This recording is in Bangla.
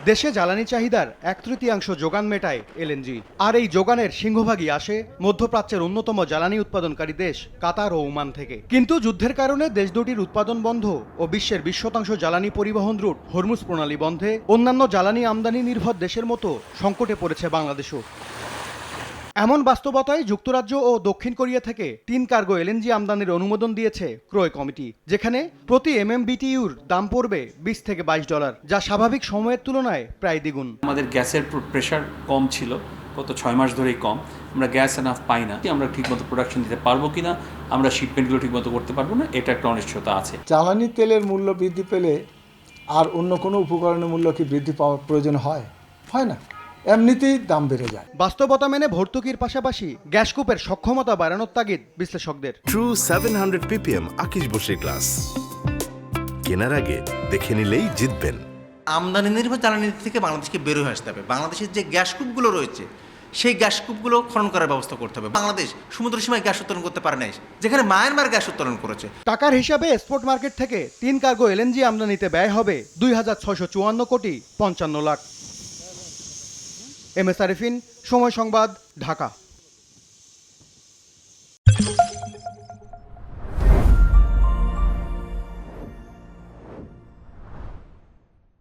দেশে জ্বালানি চাহিদার 1/3 যোগান মেটায় এলএনজি। আর এই যোগানের সিংহভাগই আসে মধ্যপ্রাচ্যের অন্যতম জ্বালানি উৎপাদনকারী দেশ কাতার ও ওমান থেকে। কিন্তু যুদ্ধের কারণে দেশ দুটির উৎপাদন বন্ধ ও বিশ্বের 20% জ্বালানি পরিবহন রুট হরমুজ প্রণালী বন্ধে অন্যান্য জ্বালানি আমদানি নির্ভর দেশের মতো সংকটে পড়েছে বাংলাদেশও। এমন বাস্তবতায় যুক্তরাজ্য ও দক্ষিণ কোরিয়া থেকে 3 কার্গো এলএনজি আমদানির অনুমোদন দিয়েছে ক্রয় কমিটি, যেখানে প্রতি এমএমবিটিইউর দাম পড়বে $20 থেকে $22, যা স্বাভাবিক সময়ের তুলনায় প্রায় দ্বিগুণ। আমাদের গ্যাসের প্রেশার কম ছিল, গত 6 মাস ধরেই কম। আমরা গ্যাস এনাফ পাই না, আমরা ঠিকমতো প্রোডাকশন দিতে পারবো কিনা, আমরা শিপমেন্টগুলো ঠিকমতো করতে পারবো না, এটা একটা অনিশ্চয়তা আছে। জ্বালানি তেলের মূল্য বৃদ্ধি পেলে আর অন্য কোনো উপকরণের মূল্য কি বৃদ্ধি পাওয়ার প্রয়োজন হয়? হয় না, এমনিতেই দাম বেড়ে যায়। বাস্তবতা মেনে ভর্তুকির পাশাপাশি গ্যাসকূপের সক্ষমতা বাড়ানোর তাগিদ বিশ্লেষকদের। ট্রু 700 ppm আকিশ বসির গ্লাস কেনার আগে দেখে নিলেই জিতবেন। আমদানি নির্ভর জ্বালানি থেকে বাংলাদেশকে বের হয়ে আসতে হবে। বাংলাদেশের যে গ্যাসকূপগুলো রয়েছে সেই গ্যাসকূপগুলো খনন করার ব্যবস্থা করতে হবে। বাংলাদেশ সমুদ্র সীমায় গ্যাস উত্তোলন করতে পারে নাই, যেখানে মায়ানমার গ্যাস উত্তোলন করেছে। টাকার হিসাবে স্পট মার্কেট থেকে 3 কার্গো এলএনজি আমদানিতে ব্যয় হবে 2,654 কোটি 55 লাখ। এম এস আরিফিন, সময় সংবাদ, ঢাকা।